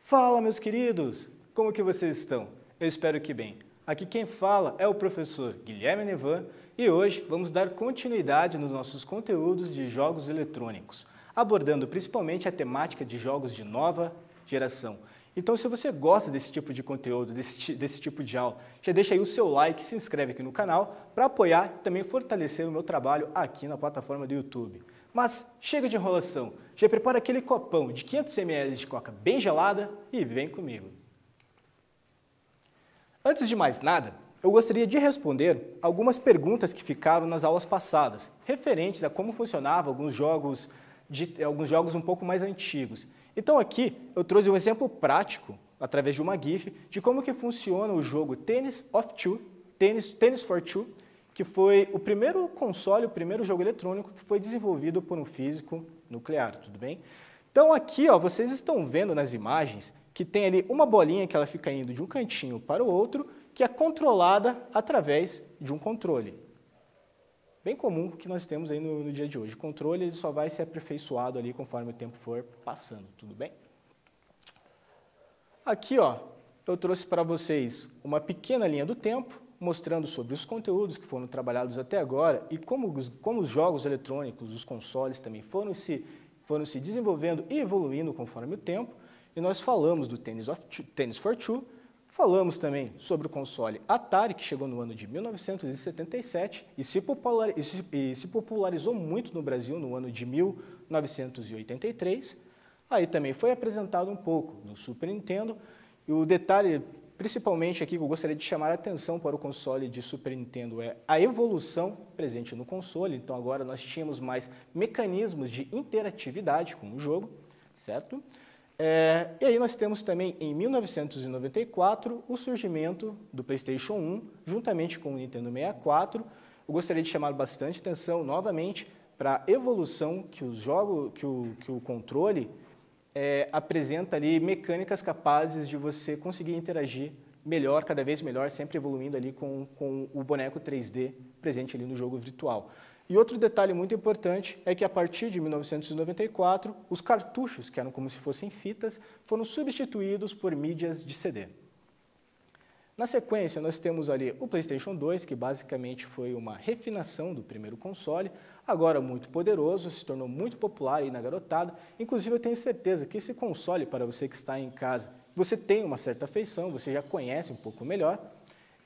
Fala, meus queridos! Como que vocês estão? Eu espero que bem. Aqui quem fala é o professor Guilherme Nevan e hoje vamos dar continuidade nos nossos conteúdos de jogos eletrônicos, abordando principalmente a temática de jogos de nova geração. Então, se você gosta desse tipo de conteúdo, desse tipo de aula, já deixa aí o seu like, se inscreve aqui no canal para apoiar e também fortalecer o meu trabalho aqui na plataforma do YouTube. Mas chega de enrolação, já prepara aquele copão de 500 ml de coca bem gelada e vem comigo. Antes de mais nada, eu gostaria de responder algumas perguntas que ficaram nas aulas passadas, referentes a como funcionavam alguns jogos um pouco mais antigos. Então aqui eu trouxe um exemplo prático, através de uma GIF, de como que funciona o jogo Tennis for Two, que foi o primeiro console, o primeiro jogo eletrônico que foi desenvolvido por um físico nuclear, tudo bem? Então aqui, ó, vocês estão vendo nas imagens que tem ali uma bolinha que ela fica indo de um cantinho para o outro, que é controlada através de um controle. Bem comum que nós temos aí no dia de hoje. O controle ele só vai ser aperfeiçoado ali conforme o tempo for passando, tudo bem? Aqui, ó, eu trouxe para vocês uma pequena linha do tempo, mostrando sobre os conteúdos que foram trabalhados até agora e como os jogos eletrônicos, os consoles também foram se desenvolvendo e evoluindo conforme o tempo. E nós falamos do Tennis for Two, falamos também sobre o console Atari, que chegou no ano de 1977 e se popularizou muito no Brasil no ano de 1983. Aí também foi apresentado um pouco do Super Nintendo, e o detalhe principalmente aqui que eu gostaria de chamar a atenção para o console de Super Nintendo é a evolução presente no console. Então agora nós tínhamos mais mecanismos de interatividade com o jogo, certo? E aí nós temos também, em 1994, o surgimento do PlayStation 1, juntamente com o Nintendo 64. Eu gostaria de chamar bastante atenção, novamente, para a evolução que o controle apresenta ali, mecânicas capazes de você conseguir interagir melhor, cada vez melhor, sempre evoluindo ali com o boneco 3D presente ali no jogo virtual. E outro detalhe muito importante é que a partir de 1994, os cartuchos, que eram como se fossem fitas, foram substituídos por mídias de CD. Na sequência, nós temos ali o PlayStation 2, que basicamente foi uma refinação do primeiro console, agora muito poderoso, se tornou muito popular aí na garotada. Inclusive, eu tenho certeza que esse console, para você que está em casa, você tem uma certa afeição, você já conhece um pouco melhor.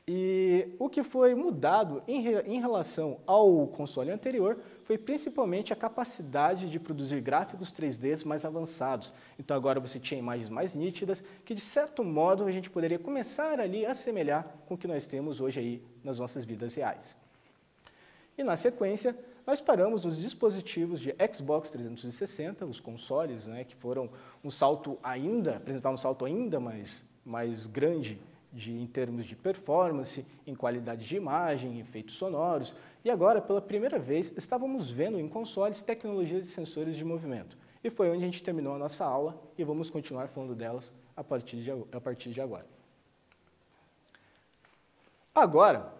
E o que foi mudado em relação ao console anterior foi principalmente a capacidade de produzir gráficos 3D mais avançados. Então agora você tinha imagens mais nítidas, que de certo modo a gente poderia começar ali a assemelhar com o que nós temos hoje aí nas nossas vidas reais. E na sequência, nós paramos nos dispositivos de Xbox 360, os consoles, né, que foram apresentaram um salto ainda mais grande em termos de performance, em qualidade de imagem, efeitos sonoros. E agora, pela primeira vez, estávamos vendo em consoles tecnologias de sensores de movimento. E foi onde a gente terminou a nossa aula e vamos continuar falando delas a partir de agora. Agora,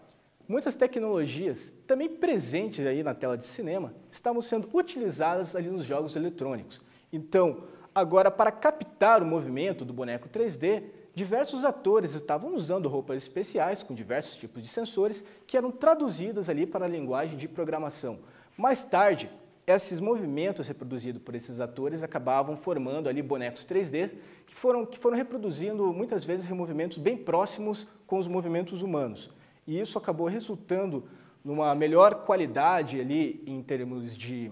muitas tecnologias também presentes aí na tela de cinema estavam sendo utilizadas ali nos jogos eletrônicos. Então, agora, para captar o movimento do boneco 3D, diversos atores estavam usando roupas especiais com diversos tipos de sensores que eram traduzidas ali para a linguagem de programação. Mais tarde, esses movimentos reproduzidos por esses atores acabavam formando ali bonecos 3D que foram reproduzindo muitas vezes movimentos bem próximos com os movimentos humanos. E isso acabou resultando numa melhor qualidade ali em termos de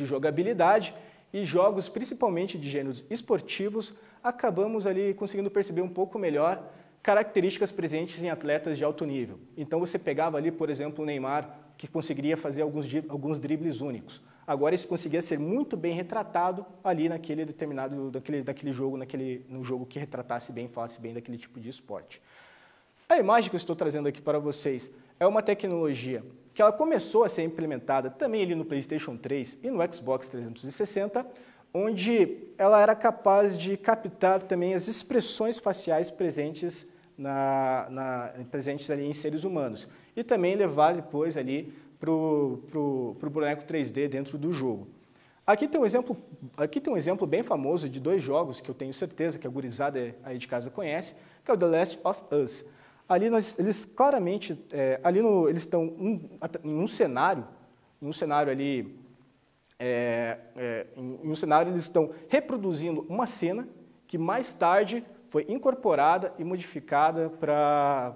jogabilidade. E jogos, principalmente de gêneros esportivos, acabamos ali conseguindo perceber um pouco melhor características presentes em atletas de alto nível. Então você pegava ali, por exemplo, o Neymar, que conseguiria fazer alguns dribles únicos. Agora isso conseguia ser muito bem retratado ali naquele jogo, no jogo que retratasse bem, falasse bem daquele tipo de esporte. A imagem que eu estou trazendo aqui para vocês é uma tecnologia que ela começou a ser implementada também ali no PlayStation 3 e no Xbox 360, onde ela era capaz de captar também as expressões faciais presentes ali em seres humanos. e também levar depois ali para o boneco 3D dentro do jogo. Aqui tem um exemplo bem famoso de dois jogos que eu tenho certeza que a gurizada aí de casa conhece, que é o The Last of Us. Ali eles claramente, eles estão em um cenário ali, em um cenário eles estão reproduzindo uma cena que mais tarde foi incorporada e modificada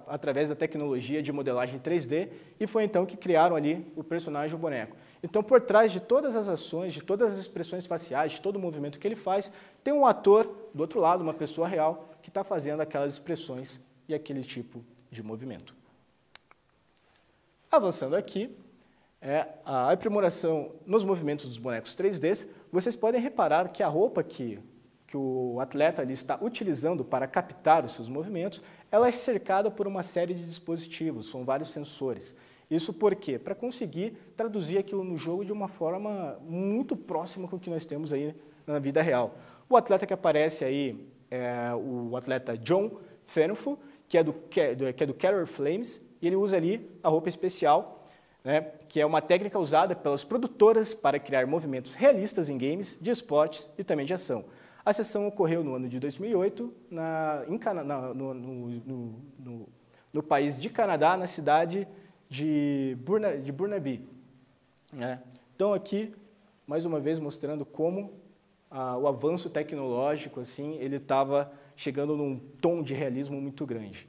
através da tecnologia de modelagem 3D e foi então que criaram ali o personagem, o boneco. Então, por trás de todas as ações, de todas as expressões faciais, de todo o movimento que ele faz, tem um ator do outro lado, uma pessoa real, que está fazendo aquelas expressões e aquele tipo de movimento. Avançando aqui, a aprimoração nos movimentos dos bonecos 3D, vocês podem reparar que a roupa que o atleta ali está utilizando para captar os seus movimentos, ela é cercada por uma série de dispositivos, são vários sensores. Isso por quê? Para conseguir traduzir aquilo no jogo de uma forma muito próxima com o que nós temos aí na vida real. O atleta que aparece aí é o atleta John Fenful, que é do Keller Flames, e ele usa ali a roupa especial, né, que é uma técnica usada pelas produtoras para criar movimentos realistas em games, de esportes e também de ação. A sessão ocorreu no ano de 2008 no país de Canadá, na cidade de Burnaby. Então aqui, mais uma vez, mostrando como o avanço tecnológico assim, ele estava chegando num tom de realismo muito grande.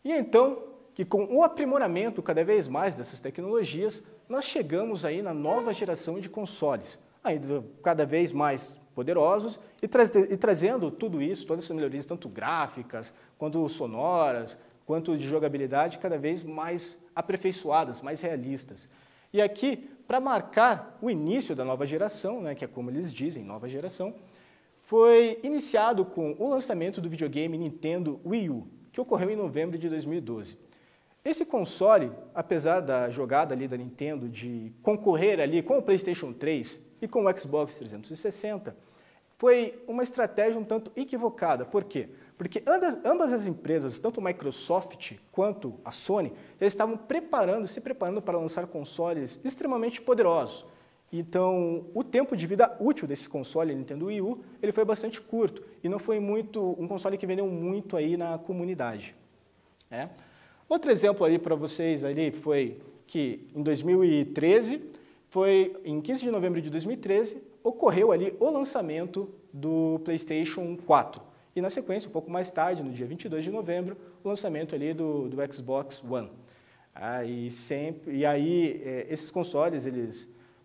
E então, que com o aprimoramento cada vez mais dessas tecnologias, nós chegamos aí na nova geração de consoles, ainda cada vez mais poderosos e trazendo tudo isso, todas essas melhorias, tanto gráficas, quanto sonoras, quanto de jogabilidade, cada vez mais aperfeiçoadas, mais realistas. E aqui, para marcar o início da nova geração, né, que é como eles dizem, nova geração, foi iniciado com o lançamento do videogame Nintendo Wii U, que ocorreu em novembro de 2012. Esse console, apesar da jogada ali da Nintendo de concorrer ali com o PlayStation 3 e com o Xbox 360, foi uma estratégia um tanto equivocada. Por quê? Porque ambas as empresas, tanto a Microsoft quanto a Sony, eles estavam se preparando para lançar consoles extremamente poderosos. Então, o tempo de vida útil desse console Nintendo Wii U, ele foi bastante curto e não foi um console que vendeu muito aí na comunidade. Outro exemplo ali para vocês ali foi que em 2013, em 15 de novembro de 2013, ocorreu ali o lançamento do PlayStation 4. E na sequência, um pouco mais tarde, no dia 22 de novembro, o lançamento ali do Xbox One. E aí, esses consoles,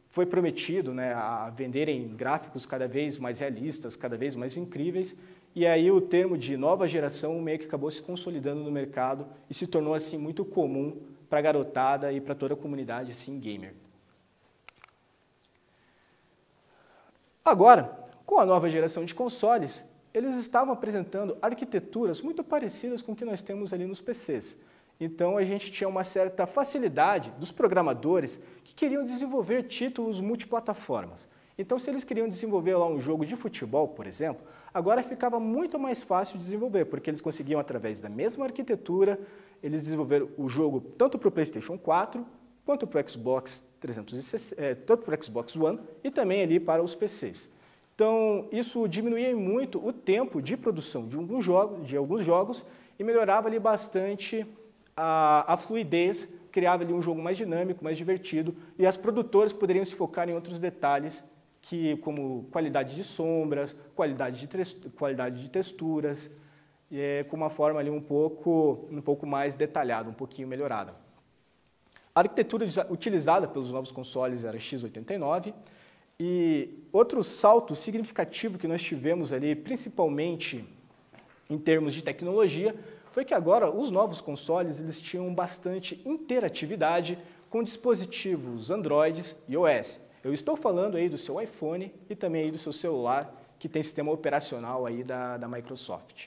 foi prometido, né, a venderem gráficos cada vez mais realistas, cada vez mais incríveis, e aí o termo de nova geração meio que acabou se consolidando no mercado e se tornou assim muito comum para a garotada e para toda a comunidade assim, gamer. Agora, com a nova geração de consoles, eles estavam apresentando arquiteturas muito parecidas com o que nós temos ali nos PCs. Então, a gente tinha uma certa facilidade dos programadores que queriam desenvolver títulos multiplataformas. Então, se eles queriam desenvolver lá um jogo de futebol, por exemplo, agora ficava muito mais fácil de desenvolver, porque eles conseguiam, através da mesma arquitetura, eles desenvolveram o jogo tanto para o PlayStation 4, quanto para o Xbox 360, tanto para o Xbox One e também ali para os PCs. Então, isso diminuía muito o tempo de produção de alguns jogos e melhorava ali bastante a fluidez, criava ali um jogo mais dinâmico, mais divertido, e as produtoras poderiam se focar em outros detalhes, como qualidade de sombras, qualidade de texturas, com uma forma ali um pouco mais detalhada, um pouquinho melhorada. A arquitetura utilizada pelos novos consoles era x89, e outro salto significativo que nós tivemos ali, principalmente em termos de tecnologia, foi que agora os novos consoles eles tinham bastante interatividade com dispositivos Android e iOS. Eu estou falando aí do seu iPhone e também aí do seu celular, que tem sistema operacional aí da Microsoft.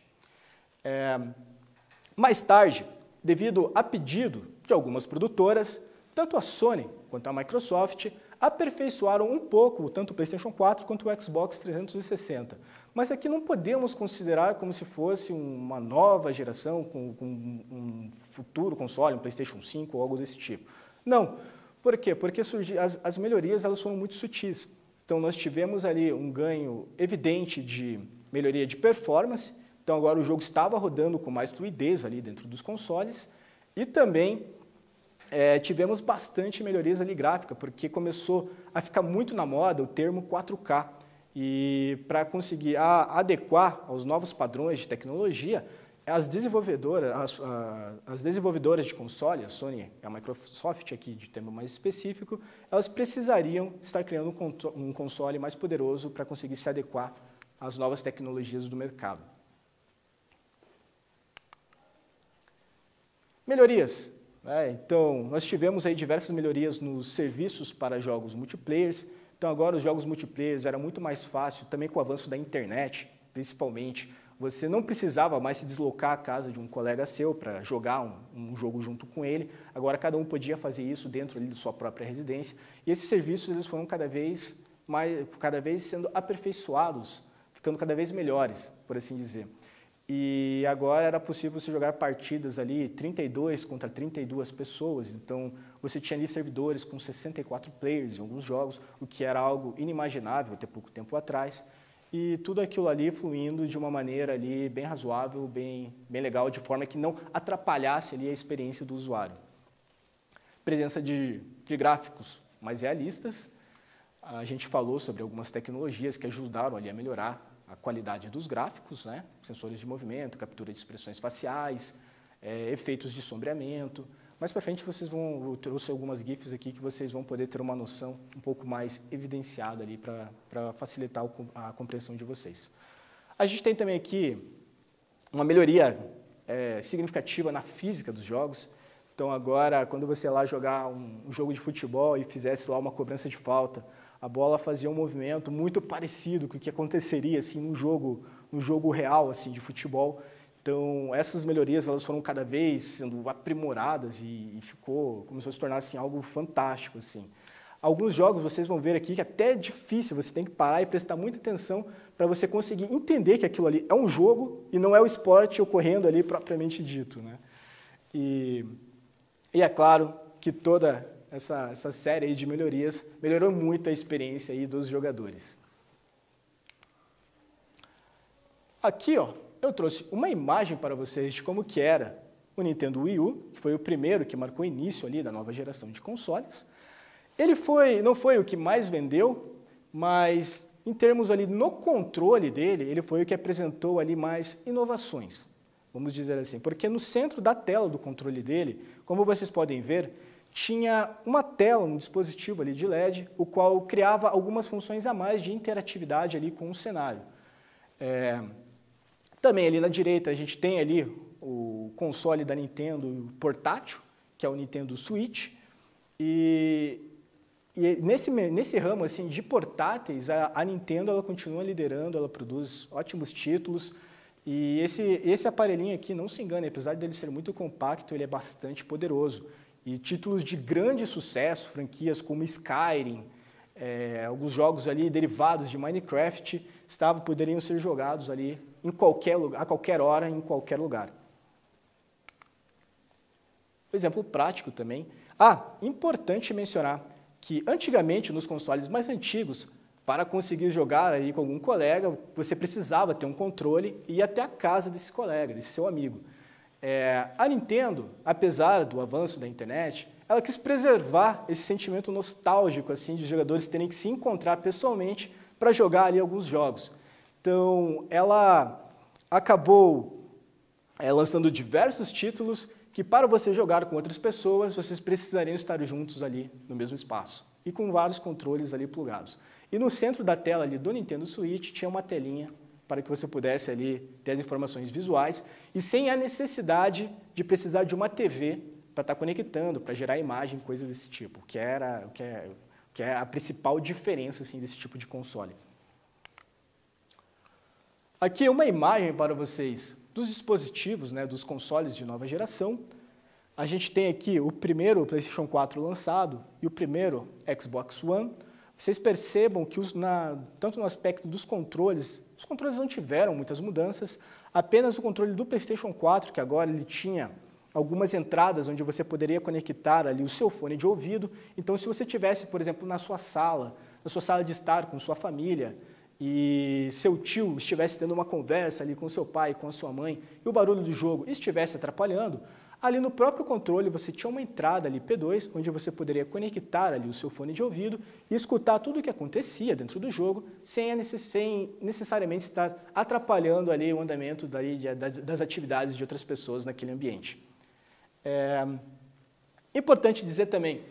Mais tarde, devido a pedido de algumas produtoras, tanto a Sony quanto a Microsoft aperfeiçoaram um pouco tanto o PlayStation 4 quanto o Xbox 360. Mas aqui não podemos considerar como se fosse uma nova geração com um futuro console, um PlayStation 5 ou algo desse tipo. Não. Por quê? Porque as melhorias elas foram muito sutis. Então, nós tivemos ali um ganho evidente de melhoria de performance. Então, agora o jogo estava rodando com mais fluidez ali dentro dos consoles. E também tivemos bastante melhorias ali gráfica, porque começou a ficar muito na moda o termo 4K. E para conseguir adequar aos novos padrões de tecnologia, as desenvolvedoras de console, a Sony e a Microsoft, aqui de tema mais específico, elas precisariam estar criando um console mais poderoso para conseguir se adequar às novas tecnologias do mercado. Melhorias. Então, nós tivemos aí diversas melhorias nos serviços para jogos multiplayers. Então, agora os jogos multiplayers era muito mais fácil, também com o avanço da internet, principalmente. Você não precisava mais se deslocar à casa de um colega seu para jogar um jogo junto com ele. Agora, cada um podia fazer isso dentro ali de sua própria residência. E esses serviços eles foram cada vez sendo aperfeiçoados, ficando cada vez melhores, por assim dizer. E agora era possível você jogar partidas ali 32 contra 32 pessoas. Então, você tinha ali servidores com 64 players em alguns jogos, o que era algo inimaginável até pouco tempo atrás. E tudo aquilo ali fluindo de uma maneira ali bem razoável, bem legal, de forma que não atrapalhasse ali a experiência do usuário. Presença de gráficos mais realistas. A gente falou sobre algumas tecnologias que ajudaram ali a melhorar a qualidade dos gráficos, né? Sensores de movimento, captura de expressões faciais, efeitos de sombreamento. Mais para frente eu trouxe algumas GIFs aqui que vocês vão poder ter uma noção um pouco mais evidenciada ali para facilitar a compreensão de vocês. A gente tem também aqui uma melhoria significativa na física dos jogos. Então agora, quando você ia lá jogar um jogo de futebol e fizesse lá uma cobrança de falta, a bola fazia um movimento muito parecido com o que aconteceria assim, no jogo real assim, de futebol. Então, essas melhorias elas foram cada vez sendo aprimoradas e começou a se tornar assim, algo fantástico. Assim. Alguns jogos vocês vão ver aqui que até é difícil, você tem que parar e prestar muita atenção para você conseguir entender que aquilo ali é um jogo e não é o esporte ocorrendo ali propriamente dito. Né? E é claro que toda essa série aí de melhorias melhorou muito a experiência aí dos jogadores. Aqui, ó, eu trouxe uma imagem para vocês de como que era o Nintendo Wii U, que foi o primeiro que marcou o início ali da nova geração de consoles. Ele não foi o que mais vendeu, mas em termos ali no controle dele, ele foi o que apresentou ali mais inovações, vamos dizer assim, porque no centro da tela do controle dele, como vocês podem ver, tinha uma tela, um dispositivo ali de LED, o qual criava algumas funções a mais de interatividade ali com o cenário. Também ali na direita a gente tem ali o console da Nintendo portátil, que é o Nintendo Switch, e nesse ramo assim, de portáteis, a Nintendo ela continua liderando, ela produz ótimos títulos, e esse aparelhinho aqui, não se engane, apesar dele ser muito compacto, ele é bastante poderoso. E títulos de grande sucesso, franquias como Skyrim, alguns jogos ali derivados de Minecraft, poderiam ser jogados ali a qualquer hora, em qualquer lugar. Exemplo prático também. Importante mencionar que antigamente, nos consoles mais antigos, para conseguir jogar aí com algum colega, você precisava ter um controle e ir até a casa desse colega, desse seu amigo. A Nintendo, apesar do avanço da internet, ela quis preservar esse sentimento nostálgico assim, de jogadores terem que se encontrar pessoalmente para jogar ali alguns jogos. Então, ela acabou lançando diversos títulos que, para você jogar com outras pessoas, vocês precisariam estar juntos ali no mesmo espaço e com vários controles ali plugados. E no centro da tela ali do Nintendo Switch tinha uma telinha para que você pudesse ali ter as informações visuais e sem a necessidade de precisar de uma TV para estar conectando, para gerar imagem, coisas desse tipo, que é a principal diferença assim, desse tipo de console. Aqui uma imagem para vocês dos dispositivos, né, dos consoles de nova geração. a gente tem aqui o primeiro PlayStation 4 lançado e o primeiro Xbox One. Vocês percebam que tanto no aspecto dos controles, os controles não tiveram muitas mudanças, apenas o controle do PlayStation 4, que agora ele tinha algumas entradas onde você poderia conectar ali o seu fone de ouvido. Então, se você tivesse, por exemplo, na sua sala de estar com sua família, e seu tio estivesse tendo uma conversa ali com seu pai, com a sua mãe, e o barulho do jogo estivesse atrapalhando, ali no próprio controle você tinha uma entrada ali P2, onde você poderia conectar ali o seu fone de ouvido e escutar tudo o que acontecia dentro do jogo, sem necessariamente estar atrapalhando ali o andamento das atividades de outras pessoas naquele ambiente. Importante dizer também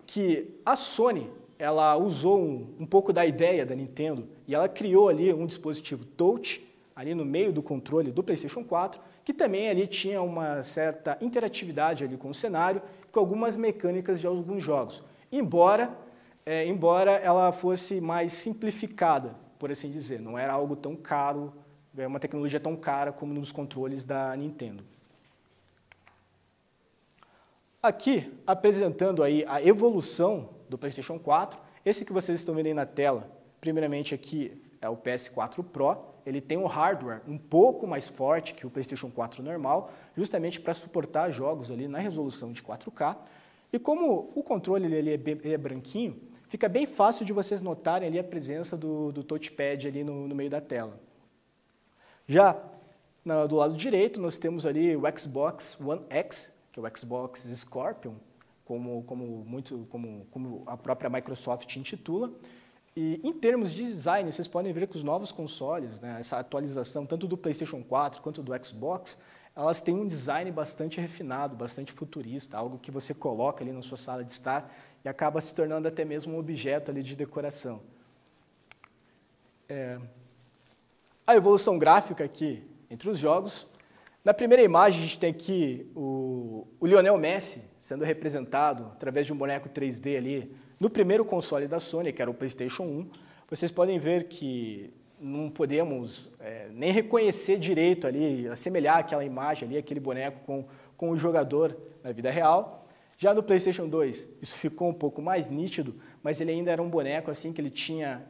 que a Sony, ela usou um pouco da ideia da Nintendo e ela criou ali um dispositivo touch ali no meio do controle do PlayStation 4, que também ali tinha uma certa interatividade ali com o cenário, com algumas mecânicas de alguns jogos. Embora ela fosse mais simplificada, por assim dizer, não era algo tão caro, uma tecnologia tão cara como nos controles da Nintendo. Aqui, apresentando aí a evolução do PlayStation 4, esse que vocês estão vendo aí na tela, primeiramente aqui é o PS4 Pro, ele tem um hardware um pouco mais forte que o PlayStation 4 normal, justamente para suportar jogos ali na resolução de 4K, e como o controle ele é branquinho, fica bem fácil de vocês notarem ali a presença do touchpad ali no meio da tela. Já do lado direito, nós temos ali o Xbox One X, que é o Xbox Scorpion, como a própria Microsoft intitula. E em termos de design, vocês podem ver que os novos consoles, né, essa atualização tanto do PlayStation 4 quanto do Xbox, elas têm um design bastante refinado, bastante futurista, algo que você coloca ali na sua sala de estar e acaba se tornando até mesmo um objeto ali de decoração. A evolução gráfica aqui entre os jogos. Na primeira imagem, a gente tem aqui o Lionel Messi sendo representado através de um boneco 3D ali no primeiro console da Sony, que era o PlayStation 1. Vocês podem ver que não podemos nem reconhecer direito ali, assemelhar aquela imagem ali, aquele boneco com o jogador na vida real. Já no PlayStation 2, isso ficou um pouco mais nítido, mas ele ainda era um boneco assim que ele tinha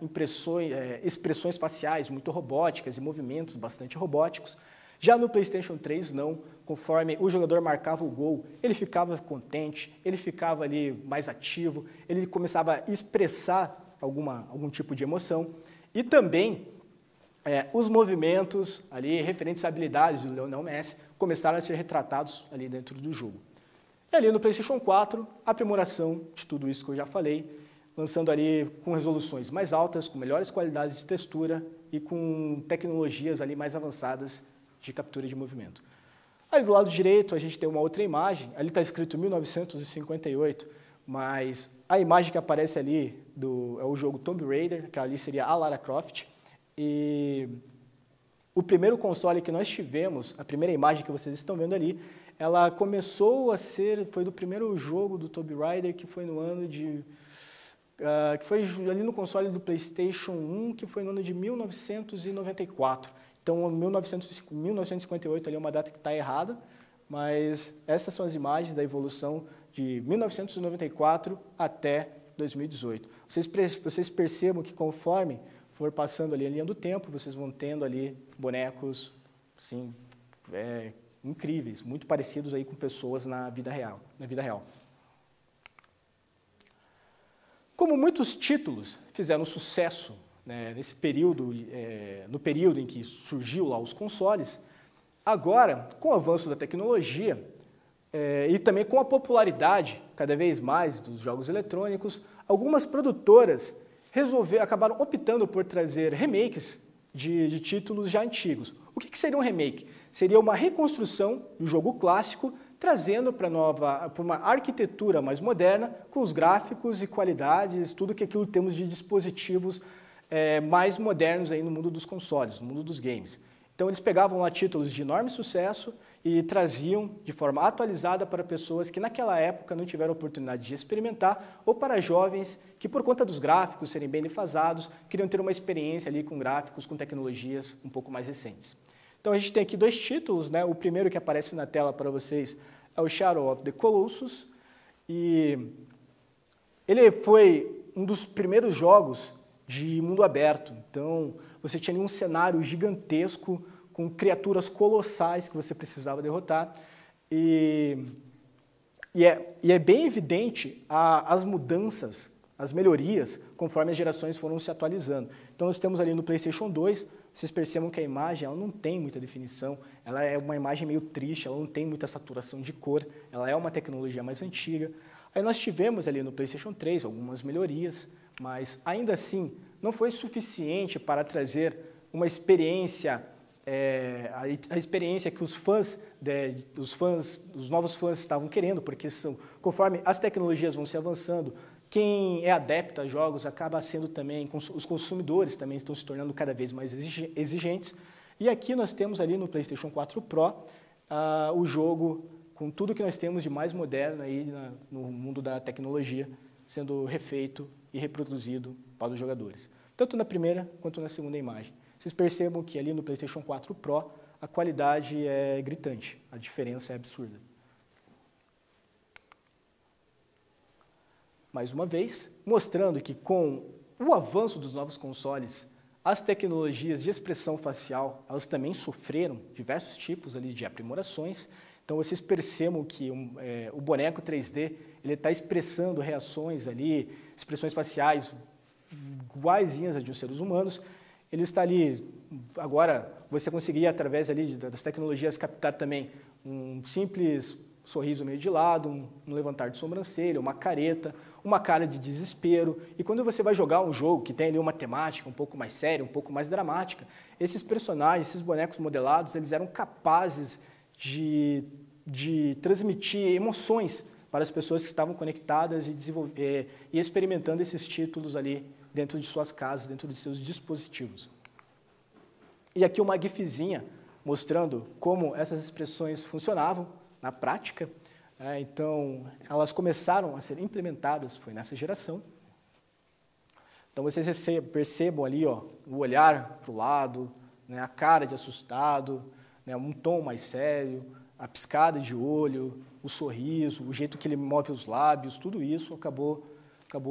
expressões faciais muito robóticas e movimentos bastante robóticos. Já no PlayStation 3, não. Conforme o jogador marcava o gol, ele ficava contente, ele ficava ali mais ativo, ele começava a expressar algum tipo de emoção. E também os movimentos ali referentes à habilidades do Lionel Messi começaram a ser retratados ali dentro do jogo. E ali no PlayStation 4, a aprimoração de tudo isso que eu já falei, lançando ali com resoluções mais altas, com melhores qualidades de textura e com tecnologias ali mais avançadas de captura de movimento. Aí do lado direito a gente tem uma outra imagem, ali está escrito 1958, mas a imagem que aparece ali é o jogo Tomb Raider, que ali seria a Lara Croft, e o primeiro console que nós tivemos, a primeira imagem que vocês estão vendo ali, ela começou a foi do primeiro jogo do Tomb Raider, que foi no ano de... que foi ali no console do PlayStation 1, que foi no ano de 1994. Então, 1958 ali é uma data que está errada, mas essas são as imagens da evolução de 1994 até 2018. Vocês percebam que conforme for passando ali a linha do tempo, vocês vão tendo ali bonecos assim, incríveis, muito parecidos aí com pessoas na vida real. Como muitos títulos fizeram sucesso nesse período, no período em que surgiu lá os consoles, agora, com o avanço da tecnologia e também com a popularidade cada vez mais dos jogos eletrônicos, algumas produtoras acabaram optando por trazer remakes de títulos já antigos. O que seria um remake? Seria uma reconstrução do jogo clássico, trazendo para uma arquitetura mais moderna, com os gráficos e qualidades, tudo que aquilo temos de dispositivos mais modernos aí no mundo dos consoles, no mundo dos games. Então eles pegavam lá títulos de enorme sucesso e traziam de forma atualizada para pessoas que naquela época não tiveram oportunidade de experimentar, ou para jovens que por conta dos gráficos serem bem defasados, queriam ter uma experiência ali com gráficos, com tecnologias um pouco mais recentes. Então a gente tem aqui dois títulos, né? O primeiro que aparece na tela para vocês é o Shadow of the Colossus, e ele foi um dos primeiros jogos de mundo aberto. Então, você tinha ali um cenário gigantesco com criaturas colossais que você precisava derrotar. E é bem evidente as mudanças, as melhorias, conforme as gerações foram se atualizando. Então, nós temos ali no PlayStation 2, vocês percebam que a imagem ela não tem muita definição, ela é uma imagem meio triste, ela não tem muita saturação de cor, ela é uma tecnologia mais antiga. Aí nós tivemos ali no PlayStation 3 algumas melhorias, mas ainda assim não foi suficiente para trazer uma experiência, a experiência que os novos fãs estavam querendo, porque conforme as tecnologias vão se avançando, quem é adepto a jogos acaba sendo também, os consumidores também estão se tornando cada vez mais exigentes. E aqui nós temos ali no PlayStation 4 Pro o jogo com tudo que nós temos de mais moderno aí no mundo da tecnologia, sendo refeito e reproduzido para os jogadores, tanto na primeira quanto na segunda imagem. Vocês percebam que ali no PlayStation 4 Pro a qualidade é gritante, a diferença é absurda. Mais uma vez, mostrando que com o avanço dos novos consoles, as tecnologias de expressão facial, elas também sofreram diversos tipos ali de aprimorações. Então, vocês percebam que o boneco 3D ele está expressando reações ali, expressões faciais iguaizinhas às de seres humanos. Ele está ali, agora você conseguia, através ali das tecnologias, captar também um simples sorriso meio de lado, um levantar de sobrancelha, uma careta, uma cara de desespero. E quando você vai jogar um jogo que tem ali uma temática um pouco mais séria, um pouco mais dramática, esses personagens, esses bonecos modelados, eles eram capazes de transmitir emoções para as pessoas que estavam conectadas e experimentando esses títulos ali dentro de suas casas, dentro de seus dispositivos. E aqui uma gifzinha mostrando como essas expressões funcionavam na prática. Então, elas começaram a ser implementadas, foi nessa geração. Então, vocês percebam ali o olhar para o lado, né, a cara de assustado, né, um tom mais sério, a piscada de olho, o sorriso, o jeito que ele move os lábios, tudo isso acabou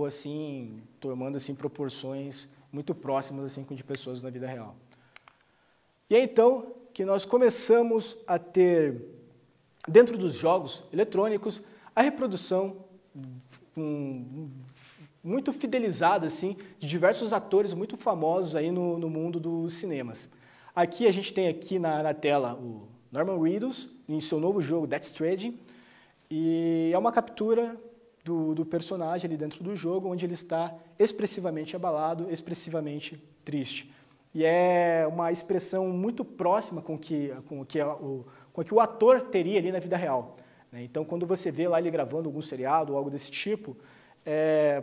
assim, tomando assim, proporções muito próximas assim, de pessoas na vida real. E é então que nós começamos a ter, dentro dos jogos eletrônicos, a reprodução muito fidelizada assim, de diversos atores muito famosos aí no mundo dos cinemas. Aqui a gente tem aqui na tela o Norman Reedus, em seu novo jogo Death Stranding, e é uma captura do personagem ali dentro do jogo, onde ele está expressivamente abalado, expressivamente triste. E é uma expressão muito próxima com que o ator teria ali na vida real. Então, quando você vê lá ele gravando algum seriado ou algo desse tipo,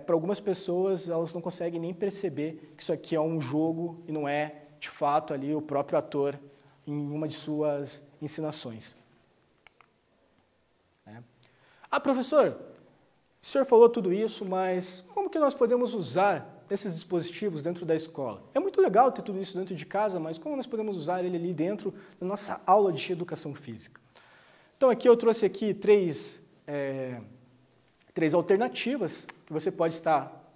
para algumas pessoas elas não conseguem nem perceber que isso aqui é um jogo e não é, de fato, ali o próprio ator em uma de suas encenações. Professor, o senhor falou tudo isso, mas como que nós podemos usar esses dispositivos dentro da escola? É muito legal ter tudo isso dentro de casa, mas como nós podemos usar ele ali dentro da nossa aula de educação física? Então, aqui eu trouxe aqui três alternativas que você pode estar,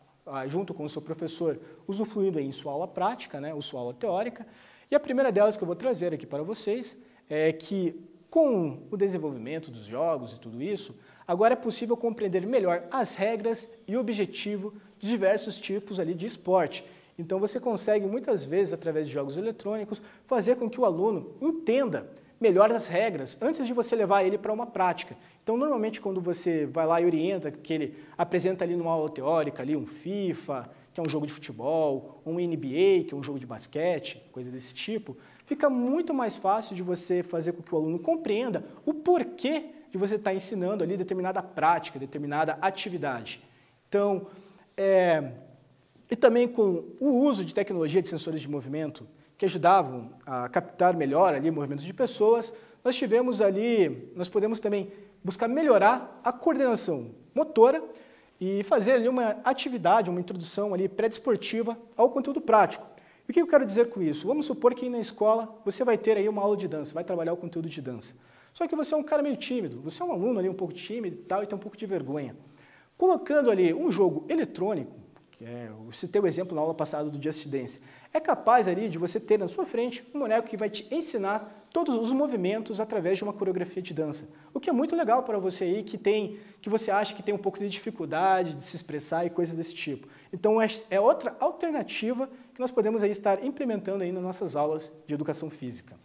junto com o seu professor, usufruindo aí em sua aula prática, né, ou sua aula teórica. E a primeira delas que eu vou trazer aqui para vocês é que, com o desenvolvimento dos jogos e tudo isso, agora é possível compreender melhor as regras e o objetivo de diversos tipos ali de esporte. Então, você consegue, muitas vezes, através de jogos eletrônicos, fazer com que o aluno entenda melhor as regras antes de você levar ele para uma prática. Então, normalmente, quando você vai lá e orienta, que ele apresenta ali numa aula teórica, ali um FIFA, que é um jogo de futebol, um NBA, que é um jogo de basquete, coisa desse tipo, fica muito mais fácil de você fazer com que o aluno compreenda o porquê de você estar ensinando ali determinada prática, determinada atividade. Então, e também com o uso de tecnologia de sensores de movimento, que ajudavam a captar melhor ali movimentos de pessoas, nós podemos também buscar melhorar a coordenação motora e fazer ali uma atividade, uma introdução ali pré-desportiva ao conteúdo prático. E o que eu quero dizer com isso? Vamos supor que na escola você vai ter aí uma aula de dança, vai trabalhar o conteúdo de dança. Só que você é um cara meio tímido, você é um aluno ali um pouco tímido e tal, e tem um pouco de vergonha. Colocando ali um jogo eletrônico, eu citei o exemplo na aula passada do Just Dance, é capaz ali de você ter na sua frente um boneco que vai te ensinar todos os movimentos através de uma coreografia de dança. O que é muito legal para você aí que você acha que tem um pouco de dificuldade de se expressar e coisa desse tipo. Então é outra alternativa que nós podemos aí estar implementando aí nas nossas aulas de educação física.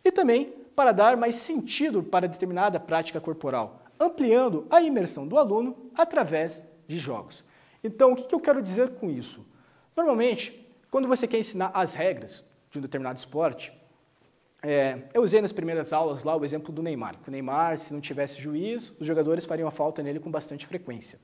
E também para dar mais sentido para determinada prática corporal, ampliando a imersão do aluno através de jogos. Então, o que eu quero dizer com isso? Normalmente, quando você quer ensinar as regras de um determinado esporte, eu usei nas primeiras aulas lá o exemplo do Neymar, que o Neymar, se não tivesse juiz, os jogadores fariam a falta nele com bastante frequência.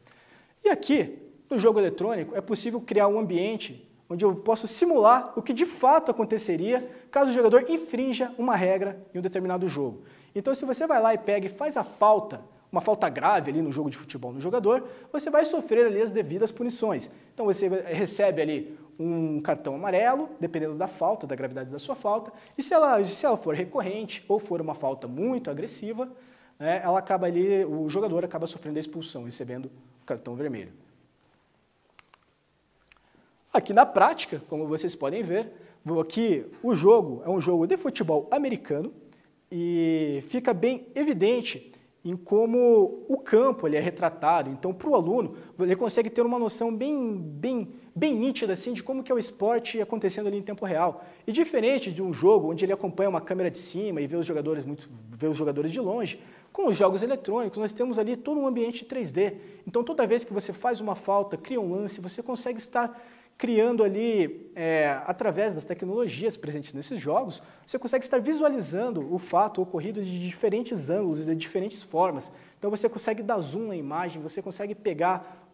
E aqui, no jogo eletrônico, é possível criar um ambiente onde eu posso simular o que de fato aconteceria caso o jogador infrinja uma regra em um determinado jogo. Então, se você vai lá e pega e faz a falta, uma falta grave ali no jogo de futebol no jogador, você vai sofrer ali as devidas punições. Então você recebe ali um cartão amarelo, dependendo da falta, da gravidade da sua falta, e se ela for recorrente ou for uma falta muito agressiva, ela acaba ali, o jogador acaba sofrendo a expulsão, recebendo o cartão vermelho. Aqui na prática, como vocês podem ver, aqui o jogo é um jogo de futebol americano e fica bem evidente em como o campo ele é retratado. Então, para o aluno, ele consegue ter uma noção bem nítida assim, de como que é o esporte acontecendo ali em tempo real. E diferente de um jogo onde ele acompanha uma câmera de cima e vê os jogadores de longe, com os jogos eletrônicos nós temos ali todo um ambiente 3D. Então, toda vez que você faz uma falta, cria um lance, você consegue estar criando ali, através das tecnologias presentes nesses jogos, você consegue estar visualizando o fato ocorrido de diferentes ângulos e de diferentes formas. Então você consegue dar zoom na imagem, você consegue pegar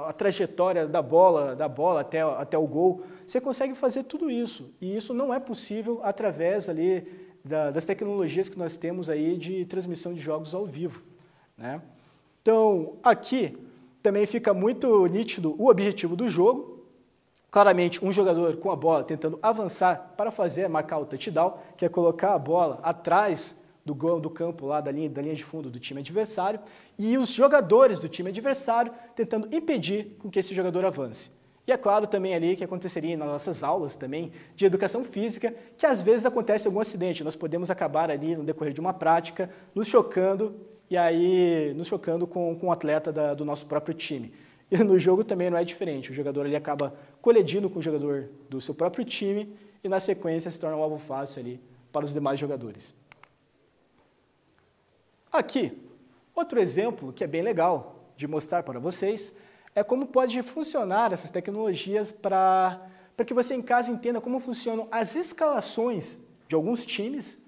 a trajetória da bola até o gol, você consegue fazer tudo isso. E isso não é possível através ali das tecnologias que nós temos aí de transmissão de jogos ao vivo, Então, aqui também fica muito nítido o objetivo do jogo. Claramente, um jogador com a bola tentando avançar para marcar o touchdown, que é colocar a bola atrás do campo, lá da linha de fundo do time adversário, e os jogadores do time adversário tentando impedir com que esse jogador avance. E é claro também ali que aconteceria nas nossas aulas também de educação física, que às vezes acontece algum acidente, nós podemos acabar ali no decorrer de uma prática, nos chocando com um atleta do nosso próprio time. E no jogo também não é diferente, o jogador ele acaba colidindo com o jogador do seu próprio time e na sequência se torna um alvo fácil ali para os demais jogadores. Aqui, outro exemplo que é bem legal de mostrar para vocês é como pode funcionar essas tecnologias para que você em casa entenda como funcionam as escalações de alguns times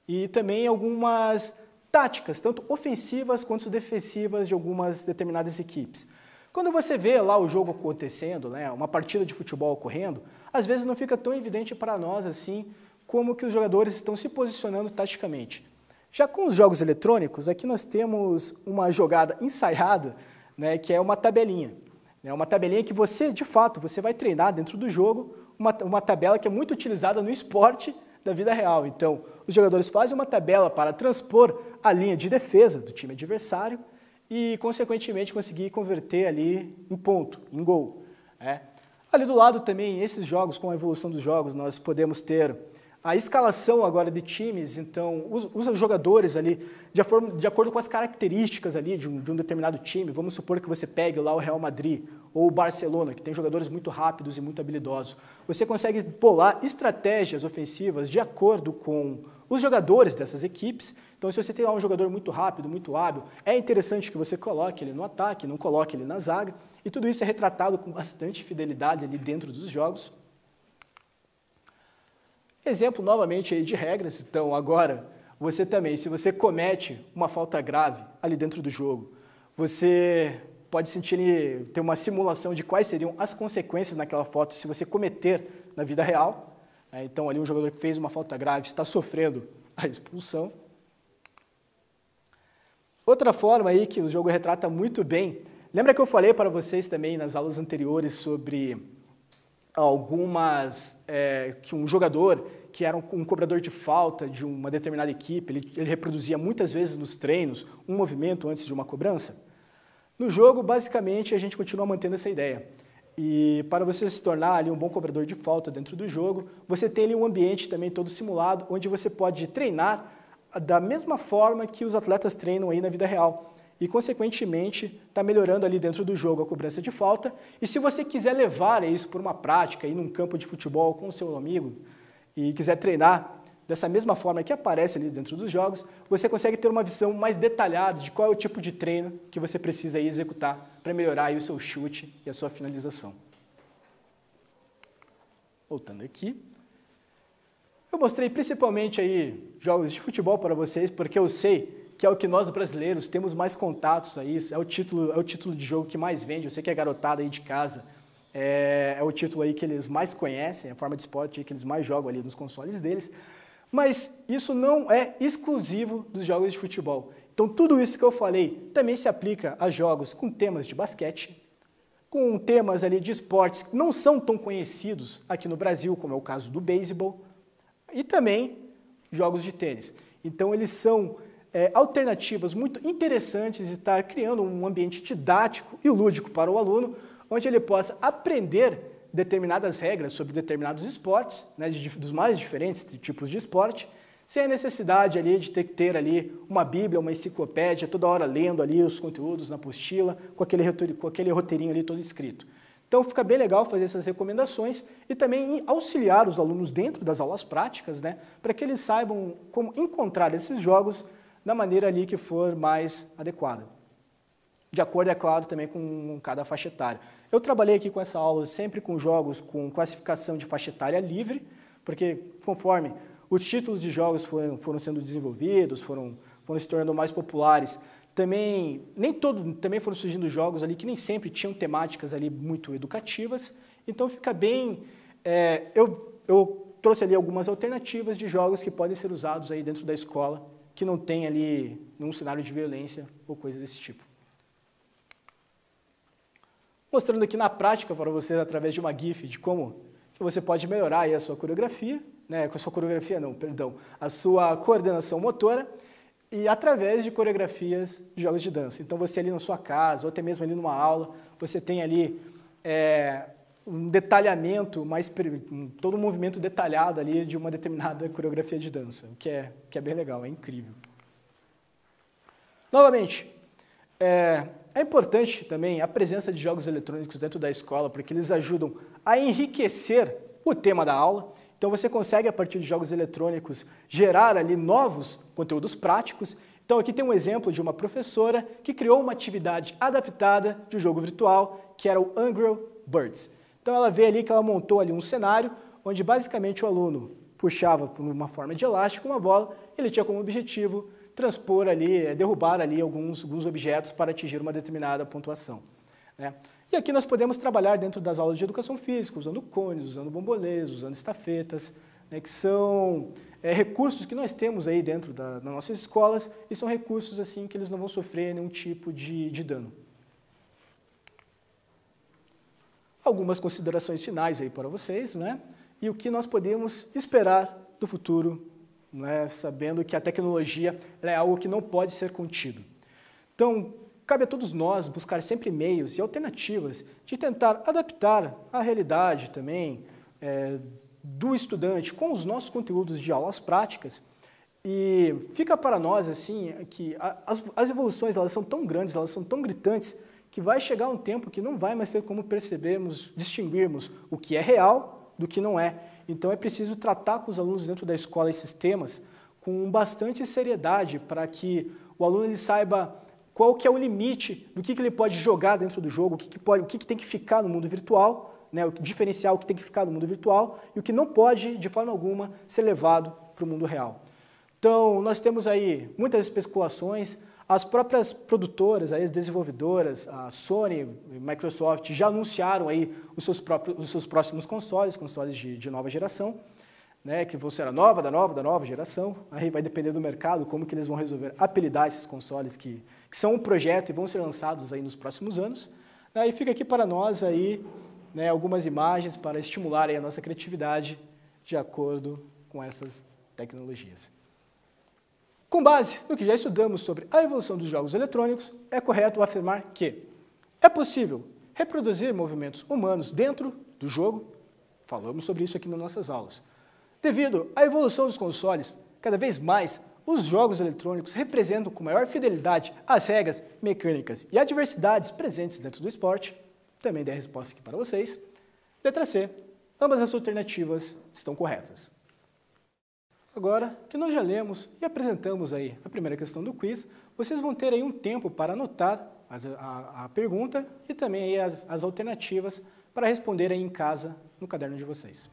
e também algumas táticas, tanto ofensivas quanto defensivas de algumas determinadas equipes. Quando você vê lá o jogo acontecendo, uma partida de futebol ocorrendo, às vezes não fica tão evidente para nós assim como que os jogadores estão se posicionando taticamente. Já com os jogos eletrônicos, aqui nós temos uma jogada ensaiada, que é uma tabelinha. Uma tabelinha que você, de fato, você vai treinar dentro do jogo, uma tabela que é muito utilizada no esporte da vida real. Então, os jogadores fazem uma tabela para transpor a linha de defesa do time adversário e, consequentemente, conseguir converter ali em ponto, em gol. Ali do lado também, esses jogos, com a evolução dos jogos, nós podemos ter a escalação agora de times, então, os jogadores ali, de acordo com as características ali de um determinado time, vamos supor que você pegue lá o Real Madrid ou o Barcelona, que tem jogadores muito rápidos e muito habilidosos. Você consegue bolar estratégias ofensivas de acordo com os jogadores dessas equipes. Então, se você tem lá um jogador muito rápido, muito hábil, é interessante que você coloque ele no ataque, não coloque ele na zaga, e tudo isso é retratado com bastante fidelidade ali dentro dos jogos. Exemplo novamente aí de regras, então agora você também, se você comete uma falta grave ali dentro do jogo, você pode ter uma simulação de quais seriam as consequências naquela falta se você cometer na vida real. Então ali um jogador que fez uma falta grave está sofrendo a expulsão. Outra forma aí que o jogo retrata muito bem, lembra que eu falei para vocês também nas aulas anteriores sobre que um jogador que era um cobrador de falta de uma determinada equipe, ele reproduzia muitas vezes nos treinos um movimento antes de uma cobrança? No jogo, basicamente, a gente continua mantendo essa ideia. E para você se tornar ali um bom cobrador de falta dentro do jogo, você tem ali um ambiente também todo simulado, onde você pode treinar da mesma forma que os atletas treinam aí na vida real. E, consequentemente, está melhorando ali dentro do jogo a cobrança de falta. E se você quiser levar isso por uma prática, ir num campo de futebol com o seu amigo e quiser treinar dessa mesma forma que aparece ali dentro dos jogos, você consegue ter uma visão mais detalhada de qual é o tipo de treino que você precisa aí executar para melhorar aí o seu chute e a sua finalização. Voltando aqui. Eu mostrei principalmente aí jogos de futebol para vocês, porque eu sei que é o que nós brasileiros temos mais contatos aí, é o título de jogo que mais vende. Eu sei que a garotada aí de casa é o título aí que eles mais conhecem, a forma de esporte que eles mais jogam ali nos consoles deles, mas isso não é exclusivo dos jogos de futebol. Então tudo isso que eu falei também se aplica a jogos com temas de basquete, com temas ali de esportes que não são tão conhecidos aqui no Brasil, como é o caso do beisebol, e também jogos de tênis. Então eles são alternativas muito interessantes de estar criando um ambiente didático e lúdico para o aluno, onde ele possa aprender determinadas regras sobre determinados esportes, né, dos mais diferentes tipos de esporte, sem a necessidade ali de ter que ter ali uma bíblia, uma enciclopédia, toda hora lendo ali os conteúdos na apostila, com aquele roteirinho ali todo escrito. Então fica bem legal fazer essas recomendações e também auxiliar os alunos dentro das aulas práticas, né, para que eles saibam como encontrar esses jogos da maneira ali que for mais adequada. De acordo, é claro, também com cada faixa etária. Eu trabalhei aqui com essa aula sempre com jogos com classificação de faixa etária livre, porque conforme os títulos de jogos foram sendo desenvolvidos, foram se tornando mais populares, também foram surgindo jogos ali que nem sempre tinham temáticas ali muito educativas, então fica bem... Eu trouxe ali algumas alternativas de jogos que podem ser usados aí dentro da escola, que não tem ali nenhum cenário de violência ou coisa desse tipo. Mostrando aqui na prática para vocês, através de uma GIF, de como que você pode melhorar aí a sua coreografia, né, a sua coordenação motora, e através de coreografias de jogos de dança. Então você ali na sua casa, ou até mesmo ali numa aula, você tem ali um detalhamento, todo um movimento detalhado ali de uma determinada coreografia de dança, que é bem legal, é incrível. Novamente, é importante também a presença de jogos eletrônicos dentro da escola, porque eles ajudam a enriquecer o tema da aula. Então você consegue, a partir de jogos eletrônicos, gerar ali novos conteúdos práticos. Então aqui tem um exemplo de uma professora que criou uma atividade adaptada de um jogo virtual, que era o Angry Birds. Então ela vê ali que ela montou ali um cenário, onde basicamente o aluno puxava por uma forma de elástico uma bola, ele tinha como objetivo transpor ali, derrubar ali alguns objetos para atingir uma determinada pontuação, né? E aqui nós podemos trabalhar dentro das aulas de educação física, usando cones, usando bombolês, usando estafetas, né, que são recursos que nós temos aí dentro das nossas escolas e são recursos assim que eles não vão sofrer nenhum tipo de dano. Algumas considerações finais aí para vocês, né? E o que nós podemos esperar do futuro, né? Sabendo que a tecnologia é algo que não pode ser contido. Então, cabe a todos nós buscar sempre meios e alternativas de tentar adaptar a realidade também do estudante com os nossos conteúdos de aulas práticas. E fica para nós assim que as evoluções elas são tão grandes, elas são tão gritantes, que vai chegar um tempo que não vai mais ter como distinguirmos o que é real do que não é. Então é preciso tratar com os alunos dentro da escola esses temas com bastante seriedade para que o aluno ele saiba qual que é o limite do que ele pode jogar dentro do jogo, o que tem que ficar no mundo virtual, né, o diferencial o que tem que ficar no mundo virtual e o que não pode, de forma alguma, ser levado para o mundo real. Então, nós temos aí muitas especulações, as próprias produtoras, as desenvolvedoras, a Sony e Microsoft já anunciaram aí os seus próximos consoles de nova geração, né, que vão ser a da nova geração. Aí vai depender do mercado, como que eles vão resolver apelidar esses consoles que são um projeto e vão ser lançados aí nos próximos anos. E fica aqui para nós aí, né, algumas imagens para estimular aí a nossa criatividade de acordo com com essas tecnologias. Com base no que já estudamos sobre a evolução dos jogos eletrônicos, é correto afirmar que é possível reproduzir movimentos humanos dentro do jogo. Falamos sobre isso aqui nas nossas aulas. Devido à evolução dos consoles, cada vez mais os jogos eletrônicos representam com maior fidelidade as regras mecânicas e adversidades presentes dentro do esporte. Também dei a resposta aqui para vocês. Letra C. Ambas as alternativas estão corretas. Agora que nós já lemos e apresentamos aí a primeira questão do quiz, vocês vão ter aí um tempo para anotar a pergunta e também aí as alternativas para responder aí em casa no caderno de vocês.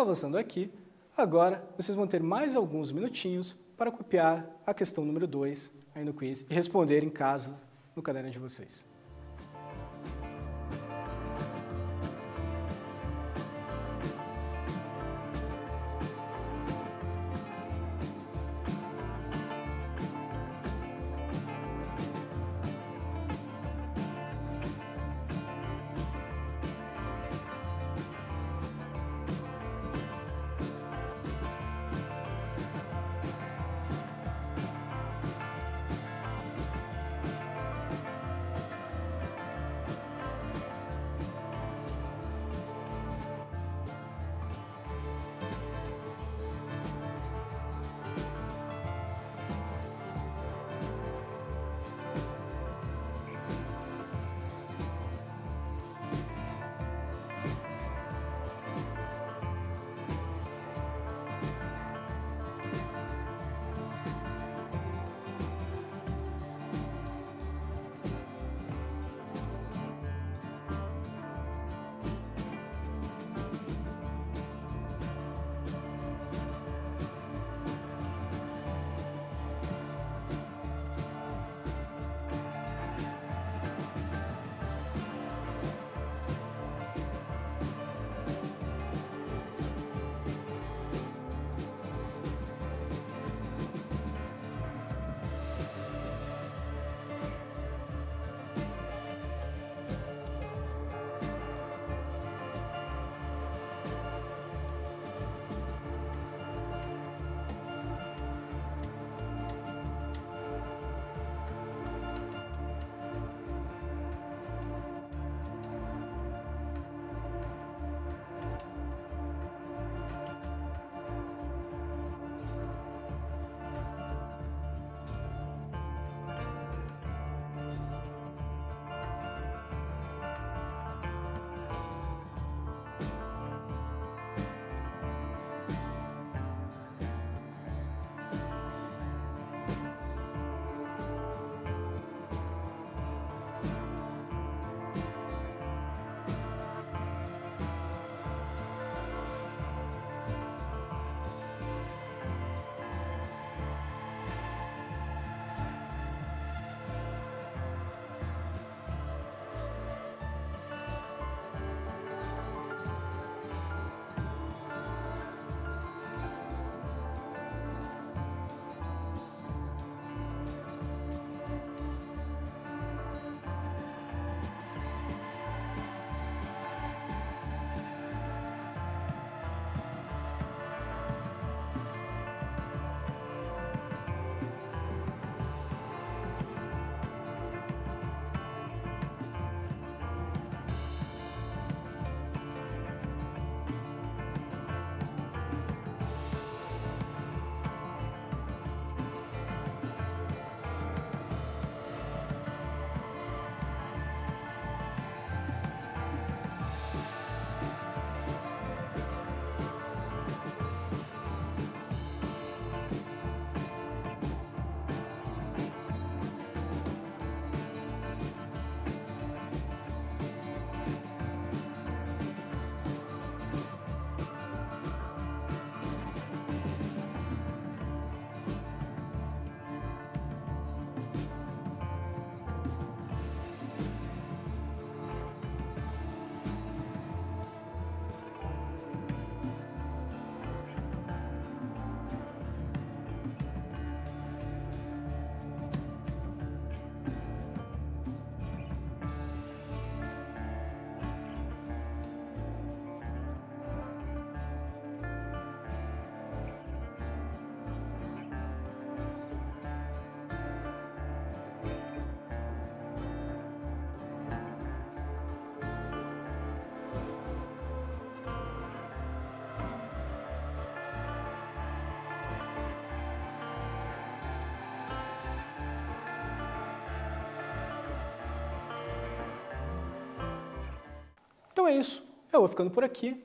Avançando aqui, agora vocês vão ter mais alguns minutinhos para copiar a questão número 2 aí no quiz e responder em casa no caderno de vocês. Então é isso, eu vou ficando por aqui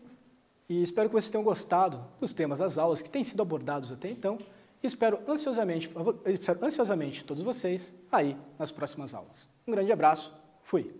e espero que vocês tenham gostado dos temas das aulas que têm sido abordados até então e espero ansiosamente todos vocês aí nas próximas aulas. Um grande abraço, fui!